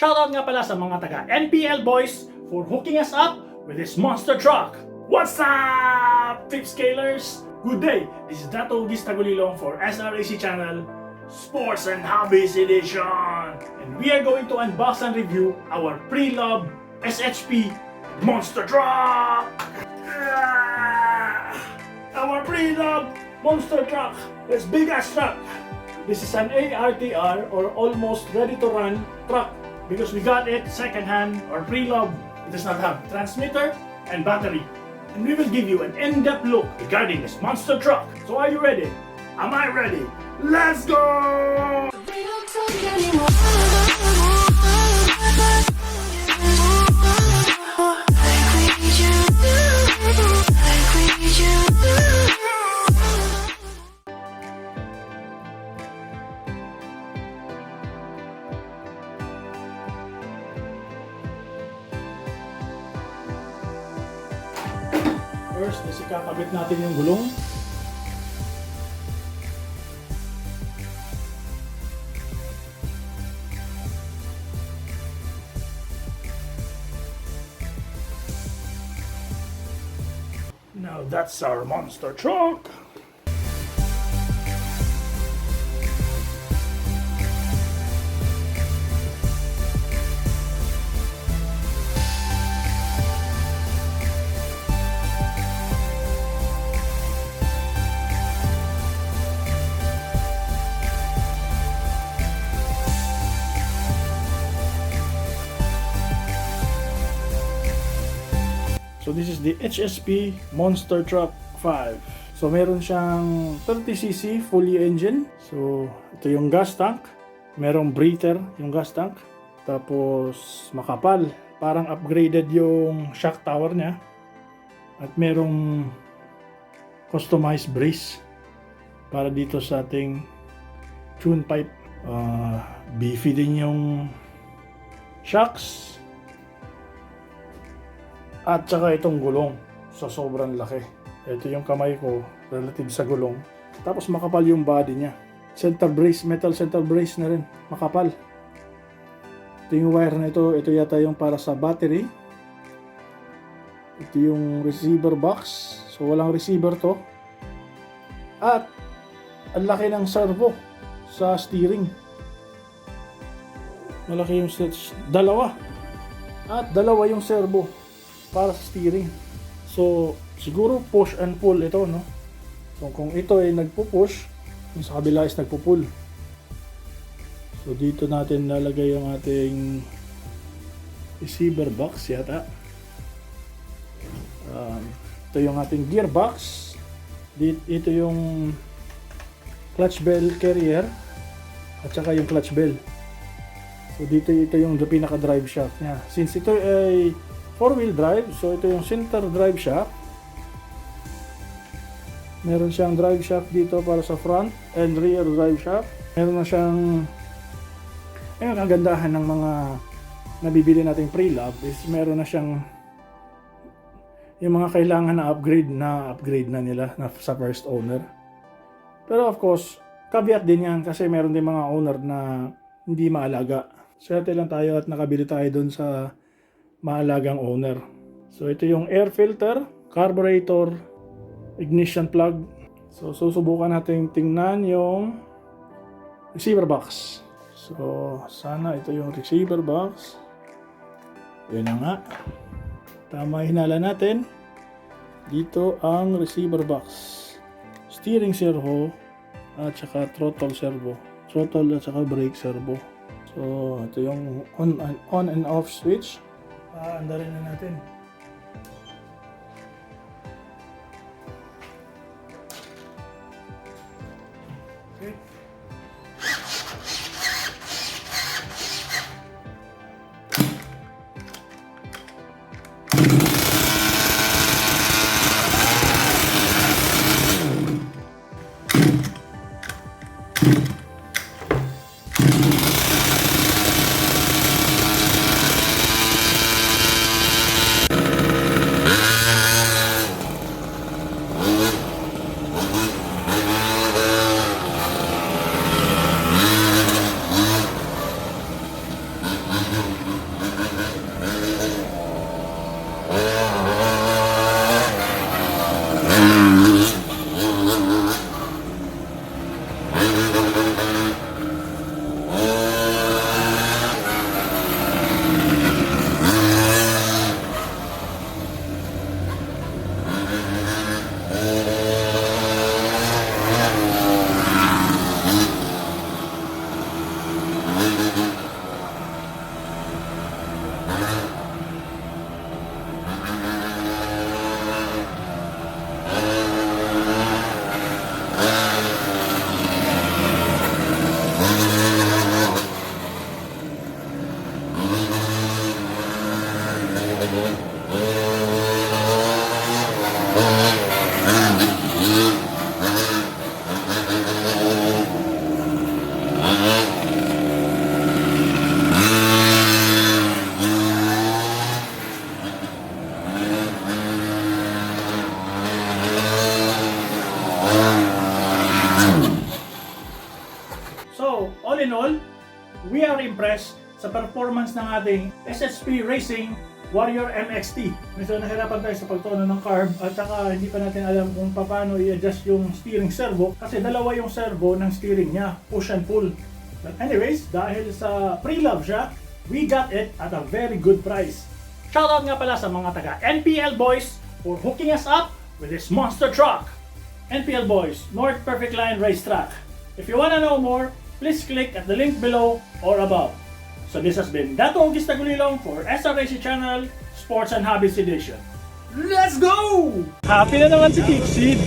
Shoutout nga pala sa mga taga NPL boys for hooking us up with this monster truck. What's up, Tip Scalers? Good day, this is Dato Hobbyist Tagulilong for SRAC channel, Sports and Hobbies Edition. And we are going to unbox and review our Preloved SHP monster truck. Our Preloved monster truck, this big ass truck. This is an ARTR or almost ready to run truck because we got it second hand or pre-loved. It does not have transmitter and battery. And we will give you an in-depth look regarding this monster truck. So are you ready? Am I ready? Let's go! We don't talk anymore. Like we need you. Like we need you. First is ikakabit natin yung gulong. Now that's our monster truck. So this is the HSP Monster Truck 5. So meron siyang 30cc fully engine. So ito yung gas tank. Merong breather yung gas tank. Tapos makapal. Parang upgraded yung shock tower niya. At merong customized brace para dito sa ating tune pipe. Beefy din yung shocks. At saka itong gulong sa sobrang laki. Ito yung kamay ko relative sa gulong. Tapos makapal yung body niya. Center brace, metal center brace na rin. Makapal. Ito yung wire na ito. Ito yata yung para sa battery. Ito yung receiver box. So walang receiver to. At ang laki ng servo sa steering. Malaki yung dalawa. At dalawa yung servo para sa steering. So, siguro push and pull ito, no? So, kung ito ay nagpo-push, yung sa kabila is nagpo-pull. So, dito natin lalagay yung ating receiver box yata. Ito yung ating gearbox. Ito yung clutch bell carrier at saka yung clutch bell. So, dito ito yung pinaka-drive shaft niya. Since ito ay 4-wheel drive, so ito yung center drive shaft. Meron siyang drive shaft dito para sa front and rear drive shaft. Meron na siyang, ayun, ang kagandahan ng mga nabibili nating Preloved is meron na siyang yung mga kailangan na upgrade na nila na sa first owner. Pero of course, caveat din yan kasi meron din mga owner na hindi maalaga. Swerte lang tayo at nakabili tayo doon sa maalagang owner. So ito yung air filter, carburetor, ignition plug. So susubukan natin tingnan yung receiver box. So sana ito yung receiver box. Yun na nga. Tama hinala natin. Dito ang receiver box. Steering servo at saka throttle servo. Throttle at saka brake servo. So ito yung on and off switch. Andarin na natin. Okay. So, all in all, we are impressed sa performance ng ating SSP Racing Warrior MXT. Medyo nahirapan tayo sa pagtono ng carb at saka hindi pa natin alam kung paano i-adjust yung steering servo kasi dalawa yung servo ng steering niya, push and pull. But anyways, dahil sa Preloved siya, we got it at a very good price. Shoutout nga pala sa mga taga NPL Boys for hooking us up with this monster truck. NPL Boys, North Perfect Line Racetrack. If you wanna know more, please click at the link below or above. So this has been Dato August Tagulilong for SRAC Channel Sports and Hobbies Edition. Let's go! Happy na naman si Kipsid!